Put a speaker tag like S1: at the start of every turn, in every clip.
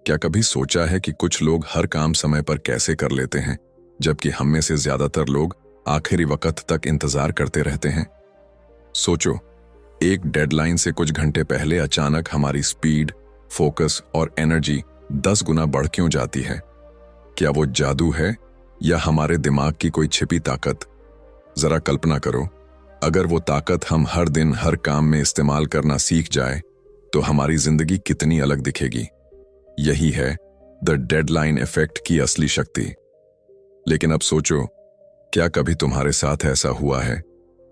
S1: क्या कभी सोचा है कि कुछ लोग हर काम समय पर कैसे कर लेते हैं, जबकि हम में से ज्यादातर लोग आखिरी वक्त तक इंतजार करते रहते हैं? सोचो, एक डेडलाइन से कुछ घंटे पहले अचानक हमारी स्पीड, फोकस और एनर्जी 10 गुना बढ़ क्यों जाती है? क्या वो जादू है या हमारे दिमाग की कोई छिपी ताकत? जरा कल्पना करो, अगर वो ताकत हम हर दिन हर काम में इस्तेमाल करना सीख जाए तो हमारी जिंदगी कितनी अलग दिखेगी। यही है द डेडलाइन इफेक्ट की असली शक्ति। लेकिन अब सोचो, क्या कभी तुम्हारे साथ ऐसा हुआ है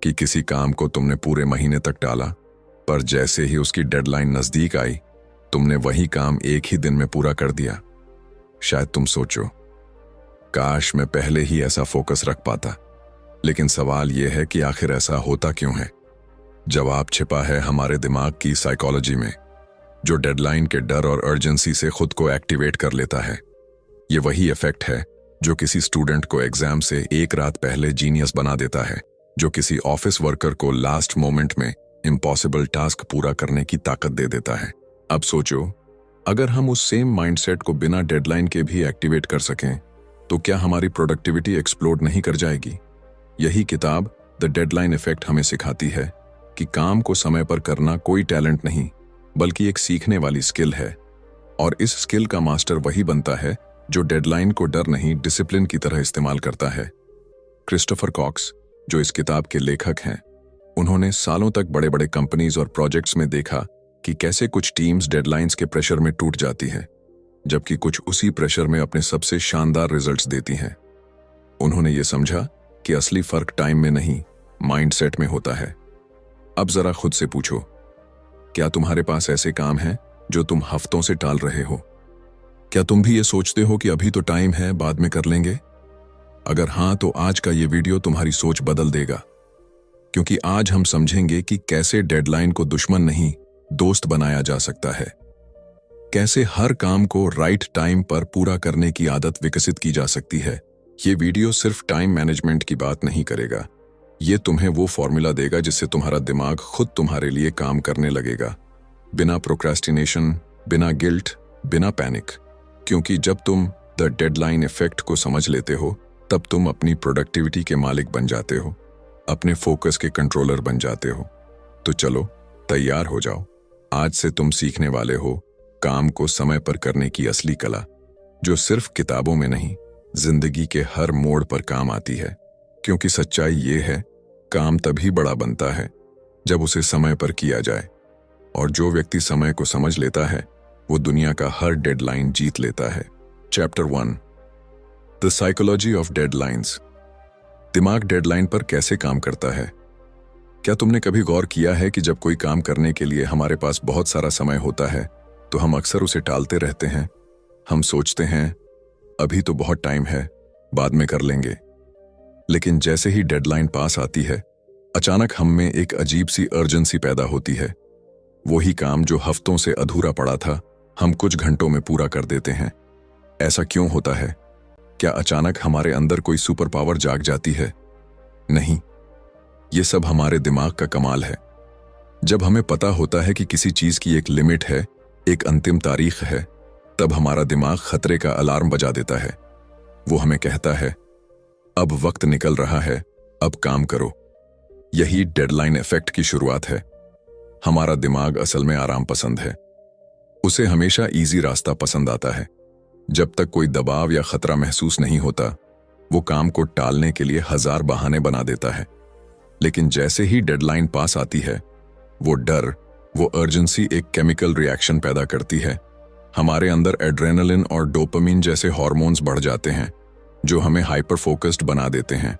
S1: कि किसी काम को तुमने पूरे महीने तक टाला, पर जैसे ही उसकी डेडलाइन नजदीक आई तुमने वही काम एक ही दिन में पूरा कर दिया? शायद तुम सोचो, काश मैं पहले ही ऐसा फोकस रख पाता। लेकिन सवाल यह है कि आखिर ऐसा होता क्यों है? जवाब छिपा है हमारे दिमाग की साइकोलॉजी में, जो डेडलाइन के डर और अर्जेंसी से खुद को एक्टिवेट कर लेता है। ये वही इफेक्ट है जो किसी स्टूडेंट को एग्जाम से एक रात पहले जीनियस बना देता है, जो किसी ऑफिस वर्कर को लास्ट मोमेंट में इम्पॉसिबल टास्क पूरा करने की ताकत दे देता है। अब सोचो, अगर हम उस सेम माइंडसेट को बिना डेडलाइन के भी एक्टिवेट कर सकें तो क्या हमारी प्रोडक्टिविटी एक्सप्लोड नहीं कर जाएगी? यही किताब द डेडलाइन इफेक्ट हमें सिखाती है कि काम को समय पर करना कोई टैलेंट नहीं, बल्कि एक सीखने वाली स्किल है। और इस स्किल का मास्टर वही बनता है जो डेडलाइन को डर नहीं, डिसिप्लिन की तरह इस्तेमाल करता है। क्रिस्टोफर कॉक्स, जो इस किताब के लेखक हैं, उन्होंने सालों तक बड़े बड़े कंपनीज और प्रोजेक्ट्स में देखा कि कैसे कुछ टीम्स डेडलाइंस के प्रेशर में टूट जाती हैं, जबकि कुछ उसी प्रेशर में अपने सबसे शानदार रिजल्ट्स देती हैं। उन्होंने ये समझा कि असली फर्क टाइम में नहीं, माइंडसेट में होता है। अब जरा खुद से पूछो, क्या तुम्हारे पास ऐसे काम हैं जो तुम हफ्तों से टाल रहे हो? क्या तुम भी ये सोचते हो कि अभी तो टाइम है, बाद में कर लेंगे? अगर हां, तो आज का ये वीडियो तुम्हारी सोच बदल देगा, क्योंकि आज हम समझेंगे कि कैसे डेडलाइन को दुश्मन नहीं, दोस्त बनाया जा सकता है। कैसे हर काम को राइट टाइम पर पूरा करने की आदत विकसित की जा सकती है। ये वीडियो सिर्फ टाइम मैनेजमेंट की बात नहीं करेगा, ये तुम्हें वो फॉर्मूला देगा जिससे तुम्हारा दिमाग खुद तुम्हारे लिए काम करने लगेगा, बिना प्रोक्रेस्टिनेशन, बिना गिल्ट, बिना पैनिक। क्योंकि जब तुम द डेडलाइन इफेक्ट को समझ लेते हो, तब तुम अपनी प्रोडक्टिविटी के मालिक बन जाते हो, अपने फोकस के कंट्रोलर बन जाते हो। तो चलो, तैयार हो जाओ। आज से तुम सीखने वाले हो काम को समय पर करने की असली कला, जो सिर्फ किताबों में नहीं, जिंदगी के हर मोड़ पर काम आती है। क्योंकि सच्चाई ये है, काम तभी बड़ा बनता है जब उसे समय पर किया जाए, और जो व्यक्ति समय को समझ लेता है वो दुनिया का हर डेडलाइन जीत लेता है। Chapter 1, the psychology of deadlines. दिमाग डेडलाइन पर कैसे काम करता है? क्या तुमने कभी गौर किया है कि जब कोई काम करने के लिए हमारे पास बहुत सारा समय होता है तो हम अक्सर उसे टालते रहते हैं। हम सोचते हैं, अभी तो बहुत टाइम है, बाद में कर लेंगे। लेकिन जैसे ही डेडलाइन पास आती है, अचानक हम में एक अजीब सी अर्जेंसी पैदा होती है। वही काम जो हफ्तों से अधूरा पड़ा था, हम कुछ घंटों में पूरा कर देते हैं। ऐसा क्यों होता है? क्या अचानक हमारे अंदर कोई सुपर पावर जाग जाती है? नहीं, ये सब हमारे दिमाग का कमाल है। जब हमें पता होता है कि किसी चीज की एक लिमिट है, एक अंतिम तारीख है, तब हमारा दिमाग खतरे का अलार्म बजा देता है। वो हमें कहता है, अब वक्त निकल रहा है, अब काम करो। यही डेडलाइन इफेक्ट की शुरुआत है। हमारा दिमाग असल में आराम पसंद है। उसे हमेशा इजी रास्ता पसंद आता है। जब तक कोई दबाव या खतरा महसूस नहीं होता, वो काम को टालने के लिए हजार बहाने बना देता है। लेकिन जैसे ही डेडलाइन पास आती है, वो डर, वो अर्जेंसी एक केमिकल रिएक्शन पैदा करती है। हमारे अंदर एड्रेनलिन और डोपामिन जैसे हार्मोन्स बढ़ जाते हैं, जो हमें हाइपर फोकस्ड बना देते हैं।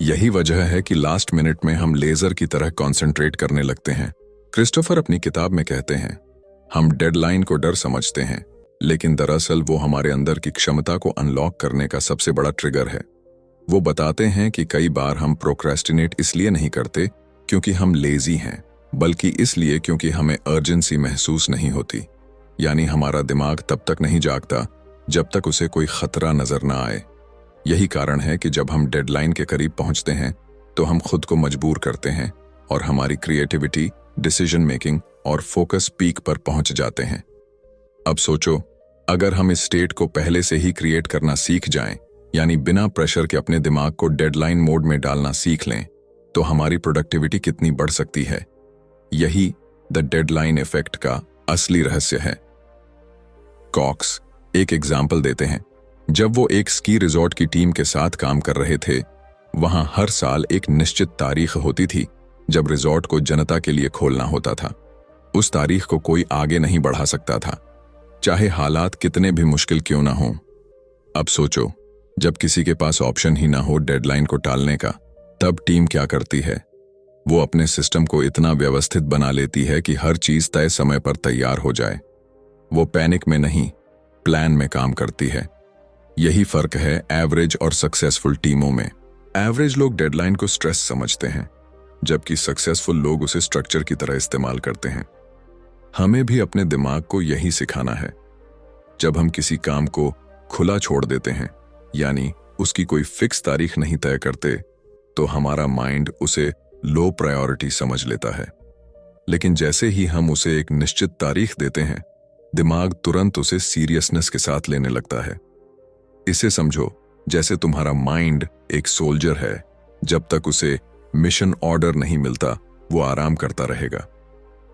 S1: यही वजह है कि लास्ट मिनट में हम लेजर की तरह कंसंट्रेट करने लगते हैं। क्रिस्टोफर अपनी किताब में कहते हैं, हम डेडलाइन को डर समझते हैं, लेकिन दरअसल वो हमारे अंदर की क्षमता को अनलॉक करने का सबसे बड़ा ट्रिगर है। वो बताते हैं कि कई बार हम प्रोक्रेस्टिनेट इसलिए नहीं करते क्योंकि हम लेजी हैं, बल्कि इसलिए क्योंकि हमें अर्जेंसी महसूस नहीं होती। यानी हमारा दिमाग तब तक नहीं जागता जब तक उसे कोई खतरा नजर ना आए। यही कारण है कि जब हम डेडलाइन के करीब पहुंचते हैं तो हम खुद को मजबूर करते हैं और हमारी क्रिएटिविटी, डिसीजन मेकिंग और फोकस पीक पर पहुंच जाते हैं। अब सोचो, अगर हम इस स्टेट को पहले से ही क्रिएट करना सीख जाएं, यानी बिना प्रेशर के अपने दिमाग को डेडलाइन मोड में डालना सीख लें, तो हमारी प्रोडक्टिविटी कितनी बढ़ सकती है। यही द डेडलाइन इफेक्ट का असली रहस्य है। कॉक्स एक एग्जाम्पल देते हैं। जब वो एक स्की रिजॉर्ट की टीम के साथ काम कर रहे थे, वहां हर साल एक निश्चित तारीख होती थी जब रिजॉर्ट को जनता के लिए खोलना होता था। उस तारीख को कोई आगे नहीं बढ़ा सकता था, चाहे हालात कितने भी मुश्किल क्यों ना हों। अब सोचो, जब किसी के पास ऑप्शन ही ना हो डेडलाइन को टालने का, तब टीम क्या करती है? वो अपने सिस्टम को इतना व्यवस्थित बना लेती है कि हर चीज तय समय पर तैयार हो जाए। वो पैनिक में नहीं, प्लान में काम करती है। यही फर्क है एवरेज और सक्सेसफुल टीमों में। एवरेज लोग डेडलाइन को स्ट्रेस समझते हैं, जबकि सक्सेसफुल लोग उसे स्ट्रक्चर की तरह इस्तेमाल करते हैं। हमें भी अपने दिमाग को यही सिखाना है। जब हम किसी काम को खुला छोड़ देते हैं, यानी उसकी कोई फिक्स तारीख नहीं तय करते, तो हमारा माइंड उसे लो प्रायोरिटी समझ लेता है। लेकिन जैसे ही हम उसे एक निश्चित तारीख देते हैं, दिमाग तुरंत उसे सीरियसनेस के साथ लेने लगता है। इसे समझो जैसे तुम्हारा माइंड एक सोल्जर है। जब तक उसे मिशन ऑर्डर नहीं मिलता, वो आराम करता रहेगा।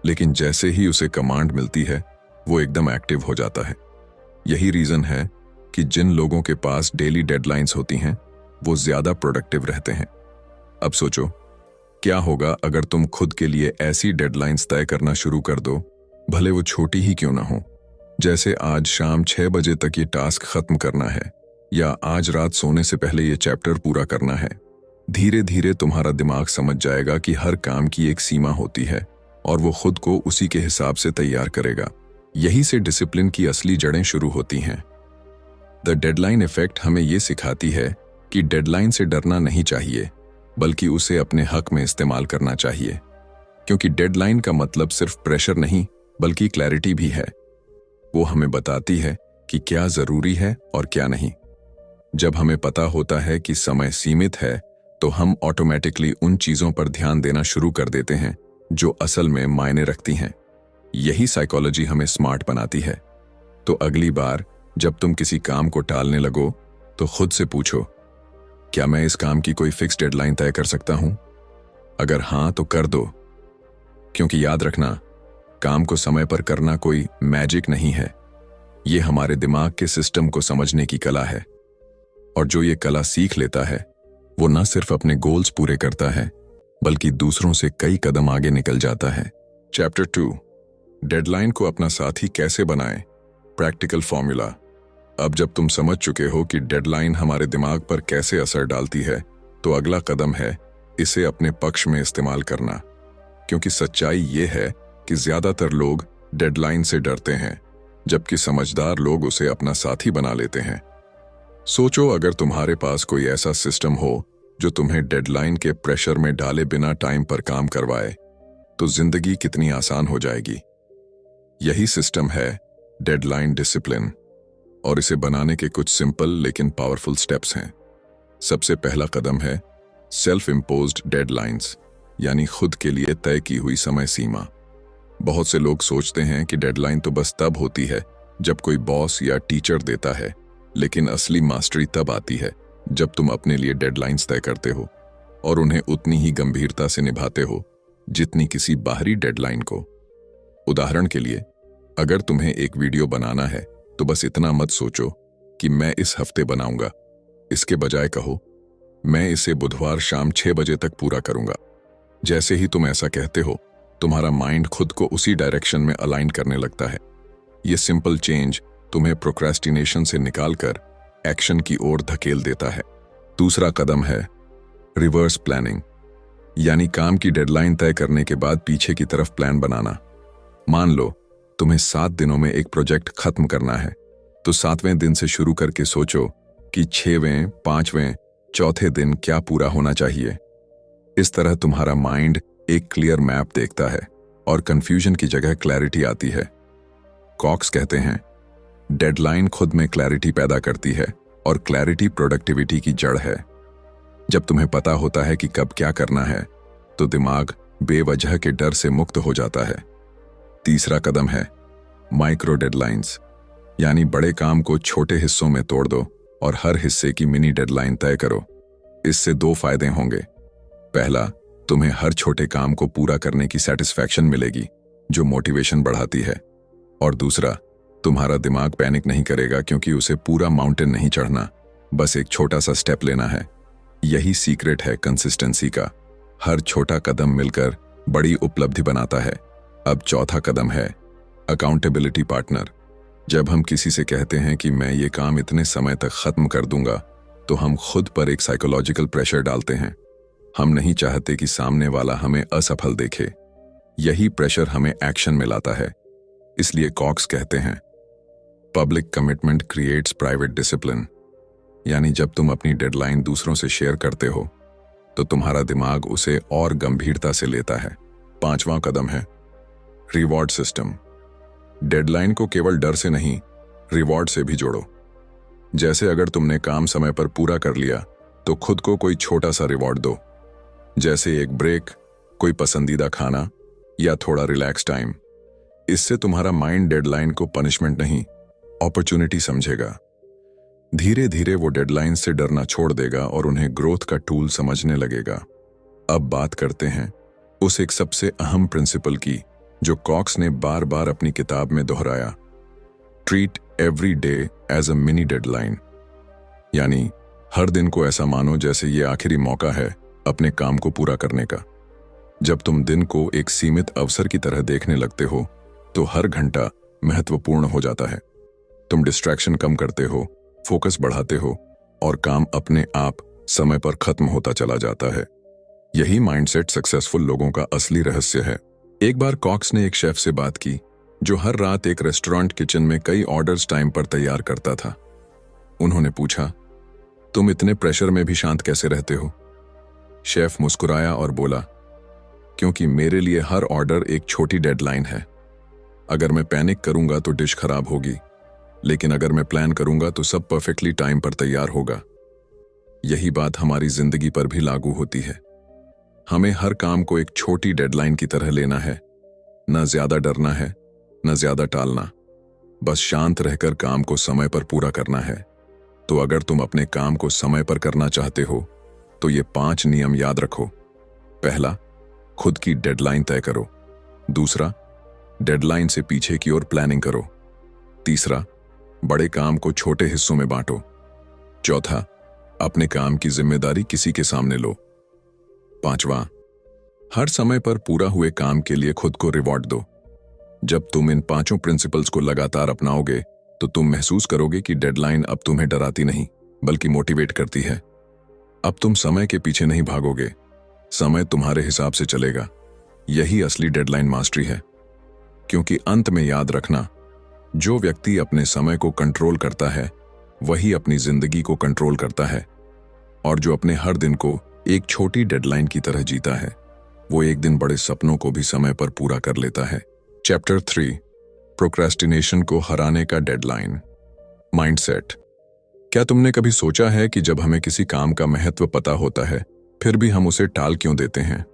S1: लेकिन जैसे ही उसे कमांड मिलती है, वो एकदम एक्टिव हो जाता है। यही रीजन है कि जिन लोगों के पास डेली डेडलाइंस होती हैं, वो ज्यादा प्रोडक्टिव रहते हैं। अब सोचो, क्या होगा अगर तुम खुद के लिए ऐसी डेडलाइंस तय करना शुरू कर दो, भले वो छोटी ही क्यों ना हो। जैसे आज शाम 6 बजे तक ये टास्क खत्म करना है, या आज रात सोने से पहले ये चैप्टर पूरा करना है। धीरे धीरे तुम्हारा दिमाग समझ जाएगा कि हर काम की एक सीमा होती है और वो खुद को उसी के हिसाब से तैयार करेगा। यही से डिसिप्लिन की असली जड़ें शुरू होती हैं। द डेडलाइन इफेक्ट हमें ये सिखाती है कि डेडलाइन से डरना नहीं चाहिए, बल्कि उसे अपने हक में इस्तेमाल करना चाहिए। क्योंकि डेडलाइन का मतलब सिर्फ प्रेशर नहीं, बल्कि क्लैरिटी भी है। वो हमें बताती है कि क्या जरूरी है और क्या नहीं। जब हमें पता होता है कि समय सीमित है, तो हम ऑटोमेटिकली उन चीजों पर ध्यान देना शुरू कर देते हैं जो असल में मायने रखती हैं। यही साइकोलॉजी हमें स्मार्ट बनाती है। तो अगली बार जब तुम किसी काम को टालने लगो, तो खुद से पूछो, क्या मैं इस काम की कोई फिक्स डेडलाइन तय कर सकता हूं? अगर हां, तो कर दो। क्योंकि याद रखना, काम को समय पर करना कोई मैजिक नहीं है। ये हमारे दिमाग के सिस्टम को समझने की कला है। और जो ये कला सीख लेता है, वो न सिर्फ अपने गोल्स पूरे करता है, बल्कि दूसरों से कई कदम आगे निकल जाता है। चैप्टर 2, डेडलाइन को अपना साथी कैसे बनाएं? Practical formula. अब जब तुम समझ चुके हो कि डेडलाइन हमारे दिमाग पर कैसे असर डालती है, तो अगला कदम है इसे अपने पक्ष में इस्तेमाल करना। क्योंकि सच्चाई ये है कि ज्यादातर लोग डेडलाइन से डरते हैं, जबकि समझदार लोग उसे अपना साथी बना लेते हैं। सोचो, अगर तुम्हारे पास कोई ऐसा सिस्टम हो जो तुम्हें डेडलाइन के प्रेशर में डाले बिना टाइम पर काम करवाए, तो जिंदगी कितनी आसान हो जाएगी। यही सिस्टम है डेडलाइन डिसिप्लिन, और इसे बनाने के कुछ सिंपल लेकिन पावरफुल स्टेप्स हैं। सबसे पहला कदम है सेल्फ इम्पोज्ड डेडलाइंस, यानी खुद के लिए तय की हुई समय सीमा। बहुत से लोग सोचते हैं कि डेडलाइन तो बस तब होती है जब कोई बॉस या टीचर देता है, लेकिन असली मास्टरी तब आती है जब तुम अपने लिए डेडलाइंस तय करते हो और उन्हें उतनी ही गंभीरता से निभाते हो जितनी किसी बाहरी डेडलाइन को। उदाहरण के लिए, अगर तुम्हें एक वीडियो बनाना है, तो बस इतना मत सोचो कि मैं इस हफ्ते बनाऊंगा। इसके बजाय कहो, मैं इसे बुधवार शाम 6 बजे तक पूरा करूंगा। जैसे ही तुम ऐसा कहते हो, तुम्हारा माइंड खुद को उसी डायरेक्शन में अलाइन करने लगता है। ये सिंपल चेंज तुम्हें प्रोक्रेस्टिनेशन से निकालकर एक्शन की ओर धकेल देता है। दूसरा कदम है रिवर्स प्लानिंग, यानी काम की डेडलाइन तय करने के बाद पीछे की तरफ प्लान बनाना। मान लो तुम्हें 7 दिनों में एक प्रोजेक्ट खत्म करना है, तो 7वें दिन से शुरू करके सोचो कि 6वें, 5वें, चौथे दिन क्या पूरा होना चाहिए। इस तरह तुम्हारा माइंड एक क्लियर मैप देखता है और कंफ्यूजन की जगह क्लैरिटी आती है। कॉक्स कहते हैं, डेडलाइन खुद में क्लैरिटी पैदा करती है और क्लैरिटी प्रोडक्टिविटी की जड़ है। जब तुम्हें पता होता है कि कब क्या करना है, तो दिमाग बेवजह के डर से मुक्त हो जाता है। तीसरा कदम है माइक्रो डेडलाइंस, यानी बड़े काम को छोटे हिस्सों में तोड़ दो और हर हिस्से की मिनी डेडलाइन तय करो। इससे दो फायदे होंगे। पहला, तुम्हें हर छोटे काम को पूरा करने की सेटिस्फैक्शन मिलेगी जो मोटिवेशन बढ़ाती है। और दूसरा, तुम्हारा दिमाग पैनिक नहीं करेगा क्योंकि उसे पूरा माउंटेन नहीं चढ़ना, बस एक छोटा सा स्टेप लेना है। यही सीक्रेट है कंसिस्टेंसी का। हर छोटा कदम मिलकर बड़ी उपलब्धि बनाता है। अब चौथा कदम है अकाउंटेबिलिटी पार्टनर। जब हम किसी से कहते हैं कि मैं ये काम इतने समय तक खत्म कर दूंगा, तो हम खुद पर एक साइकोलॉजिकल प्रेशर डालते हैं। हम नहीं चाहते कि सामने वाला हमें असफल देखे। यही प्रेशर हमें एक्शन में लाता है। इसलिए कॉक्स कहते हैं, public commitment creates private discipline. यानी जब तुम अपनी डेडलाइन दूसरों से शेयर करते हो तो तुम्हारा दिमाग उसे और गंभीरता से लेता है। पांचवां कदम है रिवॉर्ड सिस्टम। डेडलाइन को केवल डर से नहीं, रिवॉर्ड से भी जोड़ो। जैसे अगर तुमने काम समय पर पूरा कर लिया तो खुद को कोई छोटा सा रिवॉर्ड दो, जैसे एक ब्रेक, कोई पसंदीदा खाना या थोड़ा रिलैक्स टाइम। इससे तुम्हारा माइंड डेडलाइन को पनिशमेंट नहीं, अपॉर्चुनिटी समझेगा। धीरे धीरे वो डेडलाइन से डरना छोड़ देगा और उन्हें ग्रोथ का टूल समझने लगेगा। अब बात करते हैं उस एक सबसे अहम प्रिंसिपल की जो कॉक्स ने बार बार अपनी किताब में दोहराया, treat every day as a mini deadline. यानी हर दिन को ऐसा मानो जैसे ये आखिरी मौका है अपने काम को पूरा करने का। जब तुम दिन को एक सीमित अवसर की तरह देखने लगते हो तो हर घंटा महत्वपूर्ण हो जाता है। तुम डिस्ट्रैक्शन कम करते हो, फोकस बढ़ाते हो और काम अपने आप समय पर खत्म होता चला जाता है। यही माइंडसेट सक्सेसफुल लोगों का असली रहस्य है। एक बार कॉक्स ने एक शेफ से बात की जो हर रात एक रेस्टोरेंट किचन में कई ऑर्डर्स टाइम पर तैयार करता था। उन्होंने पूछा, तुम इतने प्रेशर में भी शांत कैसे रहते हो? शेफ मुस्कुराया और बोला, क्योंकि मेरे लिए हर ऑर्डर एक छोटी डेडलाइन है। अगर मैं पैनिक करूंगा तो डिश खराब होगी, लेकिन अगर मैं प्लान करूंगा तो सब परफेक्टली टाइम पर तैयार होगा। यही बात हमारी जिंदगी पर भी लागू होती है। हमें हर काम को एक छोटी डेडलाइन की तरह लेना है। न ज्यादा डरना है, न ज्यादा टालना, बस शांत रहकर काम को समय पर पूरा करना है। तो अगर तुम अपने काम को समय पर करना चाहते हो तो ये 5 नियम याद रखो। पहला, खुद की डेडलाइन तय करो। दूसरा, डेडलाइन से पीछे की ओर प्लानिंग करो। तीसरा, बड़े काम को छोटे हिस्सों में बांटो। चौथा, अपने काम की जिम्मेदारी किसी के सामने लो। पांचवा, हर समय पर पूरा हुए काम के लिए खुद को रिवॉर्ड दो। जब तुम इन 5 प्रिंसिपल्स को लगातार अपनाओगे तो तुम महसूस करोगे कि डेडलाइन अब तुम्हें डराती नहीं बल्कि मोटिवेट करती है। अब तुम समय के पीछे नहीं भागोगे, समय तुम्हारे हिसाब से चलेगा। यही असली डेडलाइन मास्टरी है। क्योंकि अंत में याद रखना, जो व्यक्ति अपने समय को कंट्रोल करता है वही अपनी जिंदगी को कंट्रोल करता है, और जो अपने हर दिन को एक छोटी डेडलाइन की तरह जीता है वो एक दिन बड़े सपनों को भी समय पर पूरा कर लेता है। चैप्टर 3, प्रोक्रेस्टिनेशन को हराने का डेडलाइन माइंडसेट। क्या तुमने कभी सोचा है कि जब हमें किसी काम का महत्व पता होता है फिर भी हम उसे टाल क्यों देते हैं?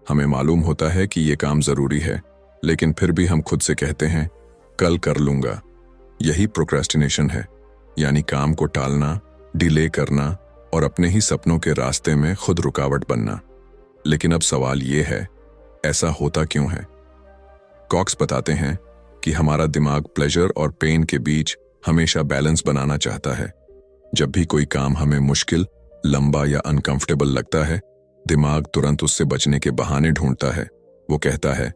S1: हमें मालूम होता है कि ये काम जरूरी है, लेकिन फिर भी हम खुद से कहते हैं कल कर लूंगा। यही प्रोक्रेस्टिनेशन है, यानी काम को टालना, डिले करना और अपने ही सपनों के रास्ते में खुद रुकावट बनना। लेकिन अब सवाल ये है, ऐसा होता क्यों है? कॉक्स बताते हैं कि हमारा दिमाग प्लेजर और पेन के बीच हमेशा बैलेंस बनाना चाहता है। जब भी कोई काम हमें मुश्किल, लंबा या अनकंफर्टेबल लगता है, दिमाग तुरंत उससे बचने के बहाने ढूंढता है। वो कहता है,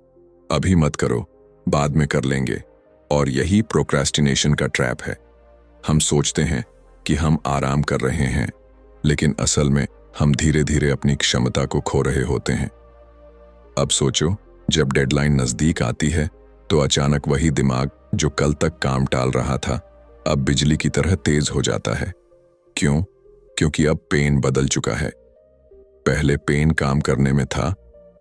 S1: अभी मत करो, बाद में कर लेंगे। और यही प्रोक्रेस्टिनेशन का ट्रैप है। हम सोचते हैं कि हम आराम कर रहे हैं, लेकिन असल में हम धीरे धीरे अपनी क्षमता को खो रहे होते हैं। अब सोचो, जब डेडलाइन नजदीक आती है तो अचानक वही दिमाग जो कल तक काम टाल रहा था अब बिजली की तरह तेज हो जाता है। क्यों? क्योंकि अब पेन बदल चुका है। पहले पेन काम करने में था,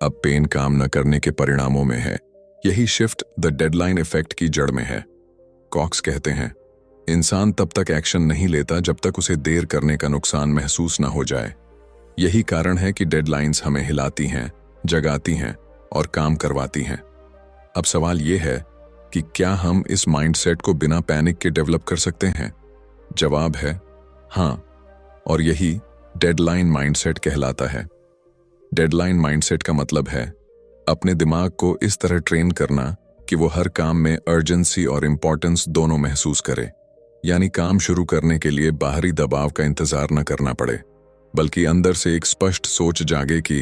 S1: अब पेन काम न करने के परिणामों में है। यही शिफ्ट द डेडलाइन इफेक्ट की जड़ में है। कॉक्स कहते हैं, इंसान तब तक एक्शन नहीं लेता जब तक उसे देर करने का नुकसान महसूस न हो जाए। यही कारण है कि डेडलाइंस हमें हिलाती हैं, जगाती हैं और काम करवाती हैं। अब सवाल यह है, कि क्या हम इस माइंडसेट को बिना पैनिक के डेवलप कर सकते हैं? जवाब है हाँ, और यही डेडलाइन माइंडसेट कहलाता है। डेडलाइन माइंडसेट का मतलब है अपने दिमाग को इस तरह ट्रेन करना कि वो हर काम में अर्जेंसी और इम्पोर्टेंस दोनों महसूस करे। यानी काम शुरू करने के लिए बाहरी दबाव का इंतजार न करना पड़े, बल्कि अंदर से एक स्पष्ट सोच जागे कि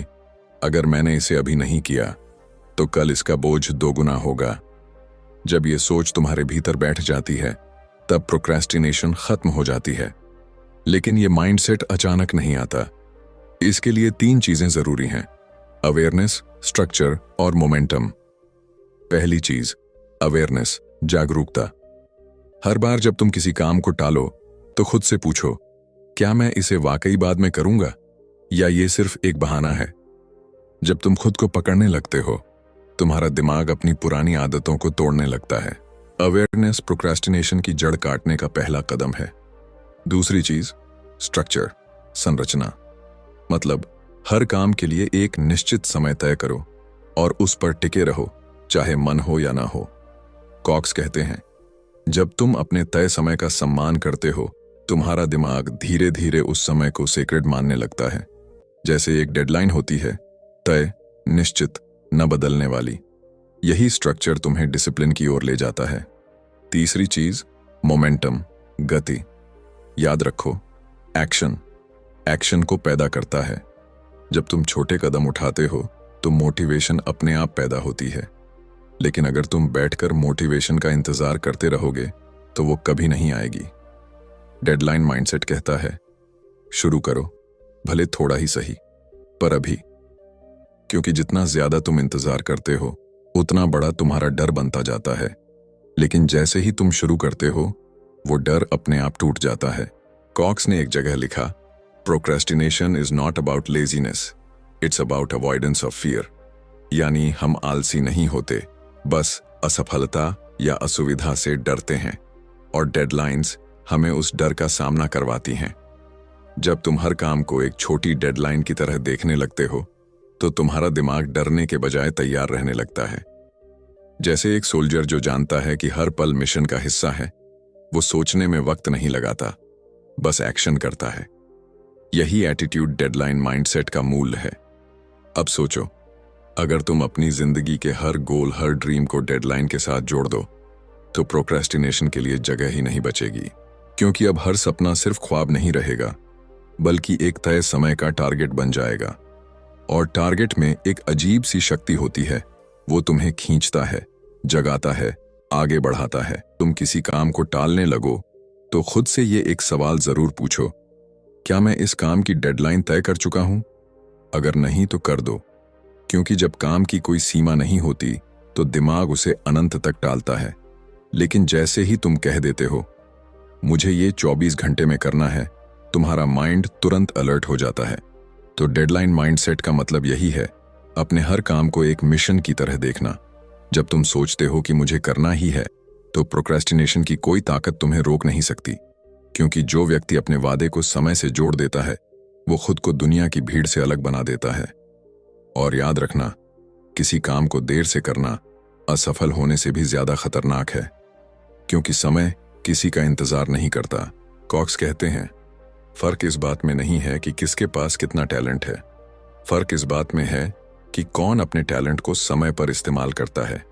S1: अगर मैंने इसे अभी नहीं किया तो कल इसका बोझ दोगुना होगा। जब ये सोच तुम्हारे भीतर बैठ जाती है तब प्रोक्रेस्टिनेशन खत्म हो जाती है। लेकिन ये माइंडसेट अचानक नहीं आता। इसके लिए 3 चीजें जरूरी हैं: अवेयरनेस, स्ट्रक्चर और मोमेंटम। पहली चीज, अवेयरनेस, जागरूकता। हर बार जब तुम किसी काम को टालो तो खुद से पूछो, क्या मैं इसे वाकई बाद में करूंगा या ये सिर्फ एक बहाना है? जब तुम खुद को पकड़ने लगते हो, तुम्हारा दिमाग अपनी पुरानी आदतों को तोड़ने लगता है। अवेयरनेस प्रोक्रेस्टिनेशन की जड़ काटने का पहला कदम है। दूसरी चीज, स्ट्रक्चर, संरचना। मतलब हर काम के लिए एक निश्चित समय तय करो और उस पर टिके रहो, चाहे मन हो या ना हो। कॉक्स कहते हैं, जब तुम अपने तय समय का सम्मान करते हो, तुम्हारा दिमाग धीरे धीरे उस समय को सेक्रेड मानने लगता है। जैसे एक डेडलाइन होती है, तय, निश्चित, न बदलने वाली। यही स्ट्रक्चर तुम्हें डिसिप्लिन की ओर ले जाता है। तीसरी चीज, मोमेंटम, गति। याद रखो, एक्शन को पैदा करता है। जब तुम छोटे कदम उठाते हो तो मोटिवेशन अपने आप पैदा होती है। लेकिन अगर तुम बैठकर मोटिवेशन का इंतजार करते रहोगे तो वो कभी नहीं आएगी। डेडलाइन माइंडसेट कहता है, शुरू करो, भले थोड़ा ही सही, पर अभी। क्योंकि जितना ज्यादा तुम इंतजार करते हो उतना बड़ा तुम्हारा डर बनता जाता है। लेकिन जैसे ही तुम शुरू करते हो वो डर अपने आप टूट जाता है। कॉक्स ने एक जगह लिखा, procrastination is not about laziness, it's about avoidance of fear. यानी हम आलसी नहीं होते, बस असफलता या असुविधा से डरते हैं, और डेडलाइंस हमें उस डर का सामना करवाती हैं। जब तुम हर काम को एक छोटी डेडलाइन की तरह देखने लगते हो तो तुम्हारा दिमाग डरने के बजाय तैयार रहने लगता है। जैसे एक सोल्जर जो जानता है कि हर पल मिशन का हिस्सा है, वो सोचने में वक्त नहीं लगाता, बस एक्शन करता है। यही एटीट्यूड डेडलाइन माइंडसेट का मूल है। अब सोचो, अगर तुम अपनी जिंदगी के हर गोल, हर ड्रीम को डेडलाइन के साथ जोड़ दो तो प्रोक्रेस्टिनेशन के लिए जगह ही नहीं बचेगी। क्योंकि अब हर सपना सिर्फ ख्वाब नहीं रहेगा, बल्कि एक तय समय का टारगेट बन जाएगा। और टारगेट में एक अजीब सी शक्ति होती है, वो तुम्हें खींचता है, जगाता है, आगे बढ़ाता है। तुम किसी काम को टालने लगो तो खुद से ये एक सवाल जरूर पूछो, क्या मैं इस काम की डेडलाइन तय कर चुका हूं? अगर नहीं तो कर दो। क्योंकि जब काम की कोई सीमा नहीं होती तो दिमाग उसे अनंत तक टालता है। लेकिन जैसे ही तुम कह देते हो, मुझे ये 24 घंटे में करना है, तुम्हारा माइंड तुरंत अलर्ट हो जाता है। तो डेडलाइन माइंडसेट का मतलब यही है, अपने हर काम को एक मिशन की तरह देखना। जब तुम सोचते हो कि मुझे करना ही है, तो प्रोक्रेस्टिनेशन की कोई ताकत तुम्हें रोक नहीं सकती। क्योंकि जो व्यक्ति अपने वादे को समय से जोड़ देता है, वो खुद को दुनिया की भीड़ से अलग बना देता है। और याद रखना, किसी काम को देर से करना असफल होने से भी ज्यादा खतरनाक है, क्योंकि समय किसी का इंतजार नहीं करता। कॉक्स कहते हैं, फर्क इस बात में नहीं है कि किसके पास कितना टैलेंट है, फर्क इस बात में है कि कौन अपने टैलेंट को समय पर इस्तेमाल करता है।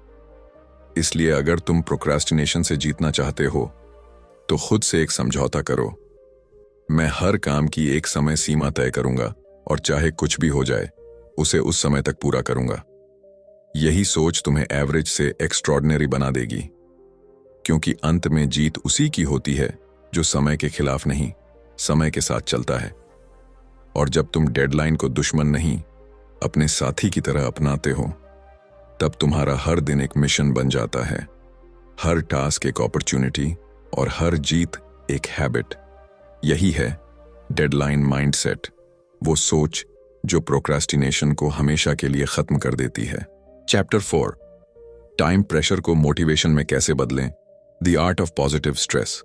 S1: इसलिए अगर तुम प्रोक्रेस्टिनेशन से जीतना चाहते हो तो खुद से एक समझौता करो, मैं हर काम की एक समय सीमा तय करूंगा और चाहे कुछ भी हो जाए उसे उस समय तक पूरा करूंगा। यही सोच तुम्हें एवरेज से एक्स्ट्रॉर्डिनरी बना देगी, क्योंकि अंत में जीत उसी की होती है जो समय के खिलाफ नहीं, समय के साथ चलता है। और जब तुम डेडलाइन को दुश्मन नहीं, अपने साथी की तरह अपनाते हो, तब तुम्हारा हर दिन एक मिशन बन जाता है, हर टास्क एक अपॉर्चुनिटी और हर जीत एक हैबिट। यही है डेडलाइन माइंडसेट, वो सोच जो प्रोक्रेस्टिनेशन को हमेशा के लिए खत्म कर देती है। चैप्टर 4, टाइम प्रेशर को मोटिवेशन में कैसे बदलें, the art of positive stress.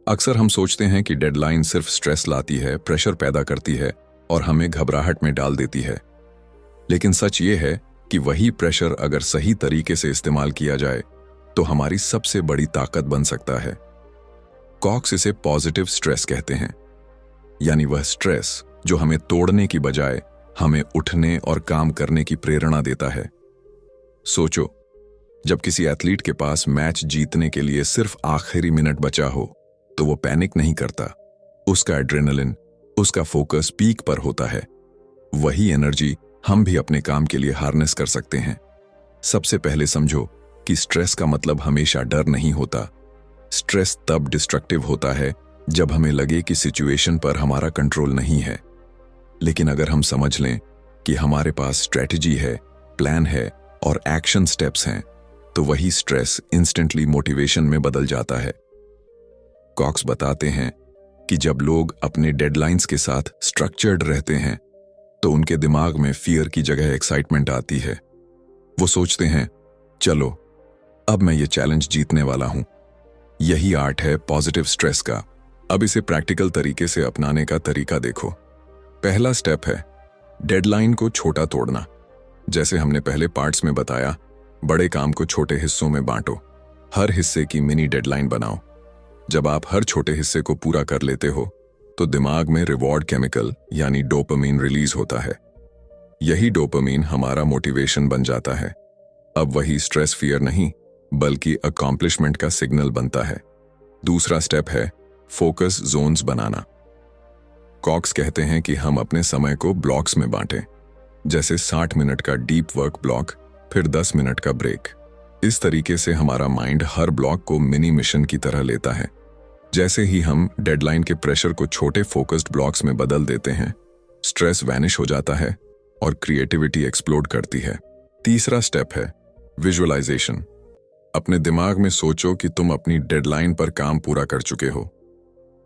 S1: अक्सर हम सोचते हैं कि डेडलाइन सिर्फ स्ट्रेस लाती है, प्रेशर पैदा करती है और हमें घबराहट में डाल देती है। लेकिन सच ये है कि वही प्रेशर अगर सही तरीके से इस्तेमाल किया जाए तो हमारी सबसे बड़ी ताकत बन सकता है। कॉक्स इसे पॉजिटिव स्ट्रेस कहते हैं, यानी वह स्ट्रेस जो हमें तोड़ने की बजाय हमें उठने और काम करने की प्रेरणा देता है। सोचो, जब किसी एथलीट के पास मैच जीतने के लिए सिर्फ आखिरी मिनट बचा हो तो वो पैनिक नहीं करता। उसका एड्रेनलिन, उसका फोकस पीक पर होता है। वही एनर्जी हम भी अपने काम के लिए हार्नेस कर सकते हैं। सबसे पहले समझो कि स्ट्रेस का मतलब हमेशा डर नहीं होता। स्ट्रेस तब डिस्ट्रक्टिव होता है जब हमें लगे कि सिचुएशन पर हमारा कंट्रोल नहीं है। लेकिन अगर हम समझ लें कि हमारे पास स्ट्रेटजी है, प्लान है और एक्शन स्टेप्स हैं, तो वही स्ट्रेस इंस्टेंटली मोटिवेशन में बदल जाता है। कॉक्स बताते हैं कि जब लोग अपने डेडलाइंस के साथ स्ट्रक्चर्ड रहते हैं तो उनके दिमाग में फियर की जगह एक्साइटमेंट आती है। वो सोचते हैं, चलो अब मैं ये चैलेंज जीतने वाला हूं। यही आर्ट है पॉजिटिव स्ट्रेस का। अब इसे प्रैक्टिकल तरीके से अपनाने का तरीका देखो। पहला स्टेप है डेडलाइन को छोटा तोड़ना। जैसे हमने पहले पार्ट्स में बताया, बड़े काम को छोटे हिस्सों में बांटो। हर हिस्से की मिनी डेडलाइन बनाओ। जब आप हर छोटे हिस्से को पूरा कर लेते हो तो दिमाग में रिवॉर्ड केमिकल यानी डोपामीन रिलीज होता है। यही डोपामीन हमारा मोटिवेशन बन जाता है। अब वही स्ट्रेस फियर नहीं बल्कि अकॉम्प्लिशमेंट का सिग्नल बनता है। दूसरा स्टेप है फोकस जोन्स बनाना। कॉक्स कहते हैं कि हम अपने समय को ब्लॉक्स में बांटें, जैसे 60 मिनट का डीप वर्क ब्लॉक, फिर 10 मिनट का ब्रेक। इस तरीके से हमारा माइंड हर ब्लॉक को मिनी मिशन की तरह लेता है। जैसे ही हम डेडलाइन के प्रेशर को छोटे फोकस्ड ब्लॉक्स में बदल देते हैं, स्ट्रेस वैनिश हो जाता है और क्रिएटिविटी एक्सप्लोड करती है। तीसरा स्टेप है विजुअलाइजेशन। अपने दिमाग में सोचो कि तुम अपनी डेडलाइन पर काम पूरा कर चुके हो।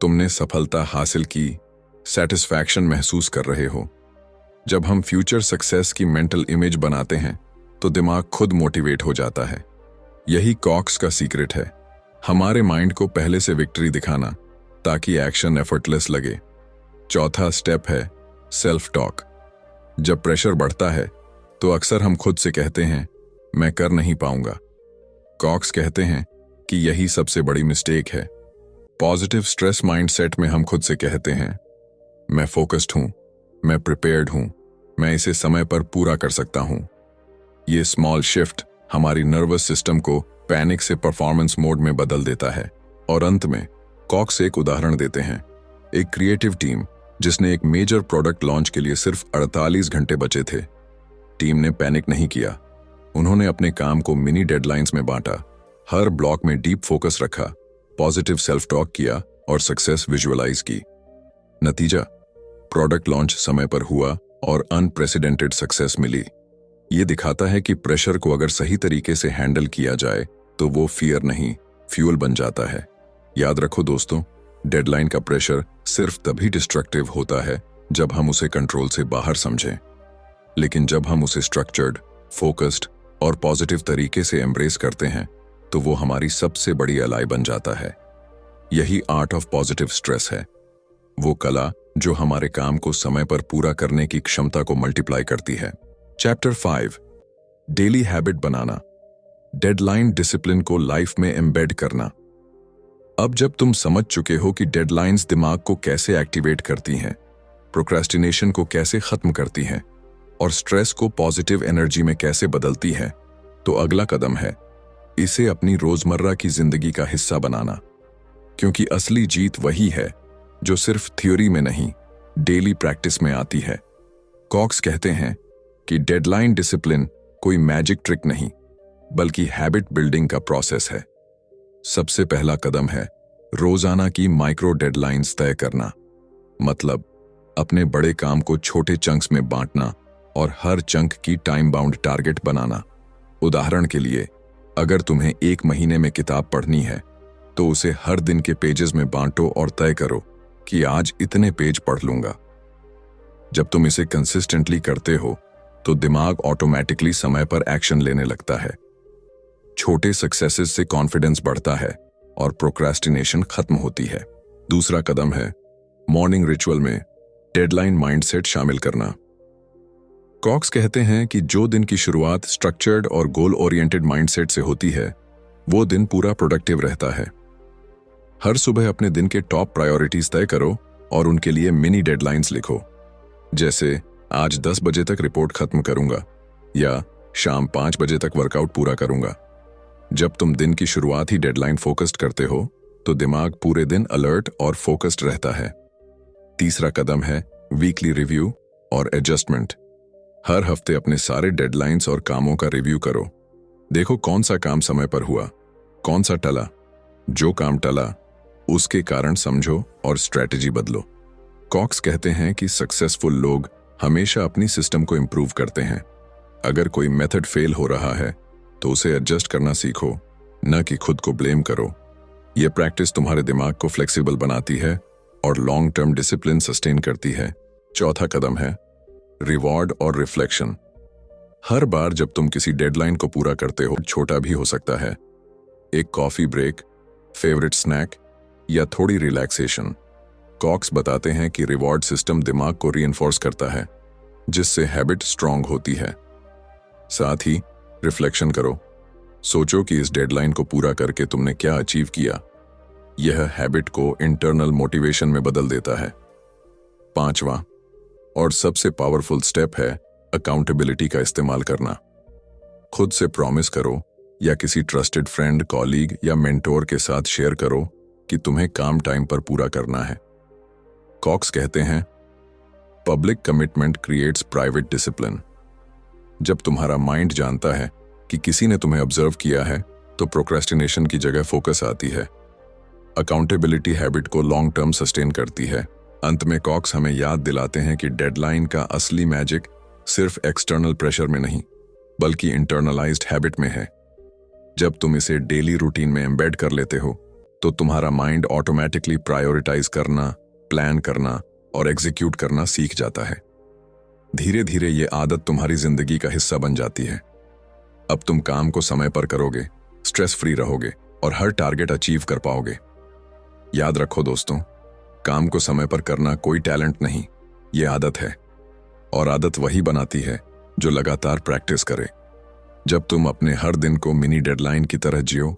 S1: तुमने सफलता हासिल की, सैटिस्फैक्शन महसूस कर रहे हो। जब हम फ्यूचर सक्सेस की मेंटल इमेज बनाते हैं तो दिमाग खुद मोटिवेट हो जाता है। यही कॉक्स का सीक्रेट है, हमारे माइंड को पहले से विक्ट्री दिखाना ताकि एक्शन एफर्टलेस लगे। चौथा स्टेप है सेल्फ टॉक। जब प्रेशर बढ़ता है तो अक्सर हम खुद से कहते हैं, मैं कर नहीं पाऊंगा। कॉक्स कहते हैं कि यही सबसे बड़ी मिस्टेक है। पॉजिटिव स्ट्रेस माइंडसेट में हम खुद से कहते हैं, मैं फोकस्ड हूं, मैं प्रिपेयर्ड हूं, मैं इसे समय पर पूरा कर सकता हूं। ये स्मॉल शिफ्ट हमारी नर्वस सिस्टम को पैनिक से परफॉर्मेंस मोड में बदल देता है। और अंत में कॉक्स एक उदाहरण देते हैं। एक क्रिएटिव टीम जिसने एक मेजर प्रोडक्ट लॉन्च के लिए सिर्फ 48 घंटे बचे थे। टीम ने पैनिक नहीं किया। उन्होंने अपने काम को मिनी डेडलाइंस में बांटा, हर ब्लॉक में डीप फोकस रखा, पॉजिटिव सेल्फ टॉक किया और सक्सेस विजुअलाइज की। नतीजा, प्रोडक्ट लॉन्च समय पर हुआ और अनप्रेसिडेंटेड सक्सेस मिली। ये दिखाता है कि प्रेशर को अगर सही तरीके से हैंडल किया जाए तो वो फियर नहीं, फ्यूल बन जाता है। याद रखो दोस्तों, डेडलाइन का प्रेशर सिर्फ तभी डिस्ट्रक्टिव होता है जब हम उसे कंट्रोल से बाहर समझें। लेकिन जब हम उसे स्ट्रक्चर्ड, फोकस्ड और पॉजिटिव तरीके से एम्ब्रेस करते हैं तो वो हमारी सबसे बड़ी अलाई बन जाता है। यही आर्ट ऑफ पॉजिटिव स्ट्रेस है, वो कला जो हमारे काम को समय पर पूरा करने की क्षमता को मल्टीप्लाई करती है। चैप्टर 5, डेली हैबिट बनाना, डेडलाइन डिसिप्लिन को लाइफ में एम्बेड करना। अब जब तुम समझ चुके हो कि डेडलाइंस दिमाग को कैसे एक्टिवेट करती हैं, प्रोक्रेस्टिनेशन को कैसे खत्म करती हैं और स्ट्रेस को पॉजिटिव एनर्जी में कैसे बदलती हैं, तो अगला कदम है इसे अपनी रोजमर्रा की जिंदगी का हिस्सा बनाना। क्योंकि असली जीत वही है जो सिर्फ थ्योरी में नहीं, डेली प्रैक्टिस में आती है। कॉक्स कहते हैं कि डेडलाइन डिसिप्लिन कोई मैजिक ट्रिक नहीं बल्कि हैबिट बिल्डिंग का प्रोसेस है। सबसे पहला कदम है रोजाना की माइक्रो डेडलाइंस तय करना। मतलब अपने बड़े काम को छोटे चंक्स में बांटना और हर चंक की टाइम बाउंड टारगेट बनाना। उदाहरण के लिए, अगर तुम्हें 1 महीने में किताब पढ़नी है तो उसे हर दिन के पेजेस में बांटो और तय करो कि आज इतने पेज पढ़ लूंगा। जब तुम इसे कंसिस्टेंटली करते हो तो दिमाग ऑटोमेटिकली समय पर एक्शन लेने लगता है। छोटे सक्सेसेस से कॉन्फिडेंस बढ़ता है और प्रोक्रेस्टिनेशन खत्म होती है। दूसरा कदम है मॉर्निंग रिचुअल में डेडलाइन माइंडसेट शामिल करना। कॉक्स कहते हैं कि जो दिन की शुरुआत स्ट्रक्चर्ड और गोल ओरिएंटेड माइंडसेट से होती है वो दिन पूरा प्रोडक्टिव रहता है। हर सुबह अपने दिन के टॉप प्रायोरिटीज तय करो और उनके लिए मिनी डेडलाइंस लिखो, जैसे आज 10 बजे तक रिपोर्ट खत्म करूंगा या शाम 5 बजे तक वर्कआउट पूरा करूंगा। जब तुम दिन की शुरुआत ही डेडलाइन फोकस्ड करते हो तो दिमाग पूरे दिन अलर्ट और फोकस्ड रहता है। तीसरा कदम है वीकली रिव्यू और एडजस्टमेंट। हर हफ्ते अपने सारे डेडलाइंस और कामों का रिव्यू करो। देखो कौन सा काम समय पर हुआ, कौन सा टला। जो काम टला उसके कारण समझो और स्ट्रेटजी बदलो। कॉक्स कहते हैं कि सक्सेसफुल लोग हमेशा अपनी सिस्टम को इंप्रूव करते हैं। अगर कोई मेथड फेल हो रहा है तो उसे एडजस्ट करना सीखो, न कि खुद को ब्लेम करो। यह प्रैक्टिस तुम्हारे दिमाग को फ्लेक्सिबल बनाती है और लॉन्ग टर्म डिसिप्लिन सस्टेन करती है। चौथा कदम है रिवॉर्ड और रिफ्लेक्शन। हर बार जब तुम किसी डेडलाइन को पूरा करते हो, छोटा भी हो सकता है, एक कॉफी ब्रेक, फेवरेट स्नैक या थोड़ी रिलैक्सेशन, कॉक्स बताते हैं कि रिवॉर्ड सिस्टम दिमाग को रीइंफोर्स करता है, जिससे हैबिट स्ट्रांग होती है। साथ ही रिफ्लेक्शन करो। सोचो कि इस डेडलाइन को पूरा करके तुमने क्या अचीव किया। यह हैबिट को इंटरनल मोटिवेशन में बदल देता है। पांचवा और सबसे पावरफुल स्टेप है अकाउंटेबिलिटी का इस्तेमाल करना। खुद से प्रॉमिस करो या किसी ट्रस्टेड फ्रेंड, कॉलीग या मेंटोर के साथ शेयर करो कि तुम्हें काम टाइम पर पूरा करना है। कॉक्स कहते हैं public commitment creates private discipline. जब तुम्हारा माइंड जानता है कि किसी ने तुम्हें ऑब्जर्व किया है तो प्रोक्रेस्टिनेशन की जगह फोकस आती है। अकाउंटेबिलिटी हैबिट को लॉन्ग टर्म सस्टेन करती है। अंत में कॉक्स हमें याद दिलाते हैं कि डेडलाइन का असली मैजिक सिर्फ एक्सटर्नल प्रेशर में नहीं बल्कि इंटरनलाइज्ड हैबिट में है। जब तुम इसे डेली रूटीन में एम्बेड कर लेते हो तो तुम्हारा माइंड ऑटोमेटिकली प्रायोरिटाइज करना, प्लान करना और एग्जीक्यूट करना सीख जाता है। धीरे धीरे ये आदत तुम्हारी जिंदगी का हिस्सा बन जाती है। अब तुम काम को समय पर करोगे, स्ट्रेस फ्री रहोगे और हर टारगेट अचीव कर पाओगे। याद रखो दोस्तों, काम को समय पर करना कोई टैलेंट नहीं, ये आदत है। और आदत वही बनाती है जो लगातार प्रैक्टिस करे। जब तुम अपने हर दिन को मिनी डेडलाइन की तरह जियो,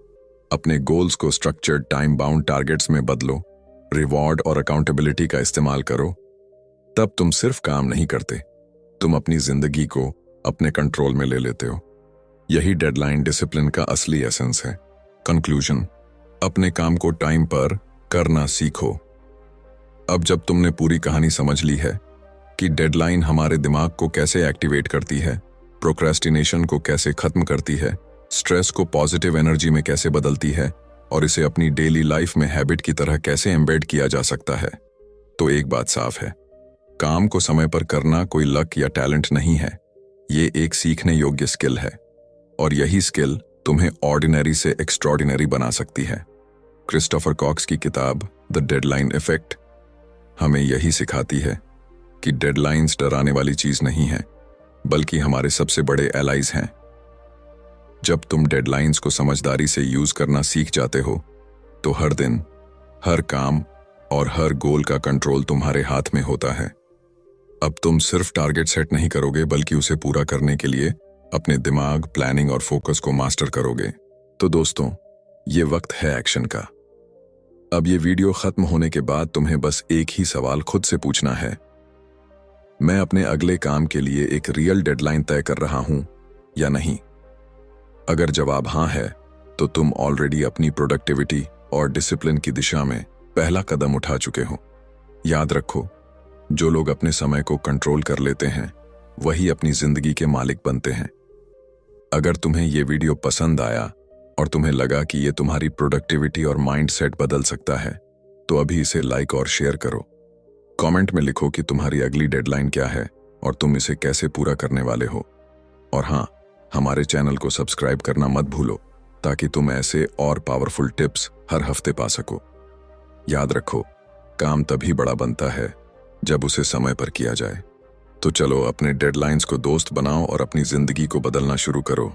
S1: अपने गोल्स को स्ट्रक्चर्ड टाइम बाउंड टारगेट्स में बदलो, रिवॉर्ड और अकाउंटेबिलिटी का इस्तेमाल करो, तब तुम सिर्फ काम नहीं करते, तुम अपनी जिंदगी को अपने कंट्रोल में ले लेते हो। यही डेडलाइन डिसिप्लिन का असली एसेंस है। कंक्लूजन, अपने काम को टाइम पर करना सीखो। अब जब तुमने पूरी कहानी समझ ली है कि डेडलाइन हमारे दिमाग को कैसे एक्टिवेट करती है, प्रोक्रेस्टिनेशन को कैसे खत्म करती है, स्ट्रेस को पॉजिटिव एनर्जी में कैसे बदलती है और इसे अपनी डेली लाइफ में हैबिट की तरह कैसे एम्बेड किया जा सकता है, तो एक बात साफ है, काम को समय पर करना कोई लक या टैलेंट नहीं है, ये एक सीखने योग्य स्किल है और यही स्किल तुम्हें ऑर्डिनरी से एक्स्ट्रॉर्डिनरी बना सकती है। क्रिस्टोफर कॉक्स की किताब द डेडलाइन इफेक्ट हमें यही सिखाती है कि डेडलाइंस डराने वाली चीज नहीं है बल्कि हमारे सबसे बड़े एलाइज हैं। जब तुम डेडलाइंस को समझदारी से यूज करना सीख जाते हो तो हर दिन, हर काम और हर गोल का कंट्रोल तुम्हारे हाथ में होता है। अब तुम सिर्फ टारगेट सेट नहीं करोगे बल्कि उसे पूरा करने के लिए अपने दिमाग, प्लानिंग और फोकस को मास्टर करोगे। तो दोस्तों, ये वक्त है एक्शन का। अब ये वीडियो खत्म होने के बाद तुम्हें बस एक ही सवाल खुद से पूछना है, मैं अपने अगले काम के लिए एक रियल डेडलाइन तय कर रहा हूं या नहीं? अगर जवाब हाँ है तो तुम ऑलरेडी अपनी प्रोडक्टिविटी और डिसिप्लिन की दिशा में पहला कदम उठा चुके हो। याद रखो, जो लोग अपने समय को कंट्रोल कर लेते हैं वही अपनी जिंदगी के मालिक बनते हैं। अगर तुम्हें ये वीडियो पसंद आया और तुम्हें लगा कि ये तुम्हारी प्रोडक्टिविटी और माइंडसेट बदल सकता है तो अभी इसे लाइक और शेयर करो। कमेंट में लिखो कि तुम्हारी अगली डेडलाइन क्या है और तुम इसे कैसे पूरा करने वाले हो। और हाँ, हमारे चैनल को सब्सक्राइब करना मत भूलो ताकि तुम ऐसे और पावरफुल टिप्स हर हफ्ते पा सको। याद रखो, काम तभी बड़ा बनता है जब उसे समय पर किया जाए। तो चलो अपने डेडलाइंस को दोस्त बनाओ और अपनी जिंदगी को बदलना शुरू करो।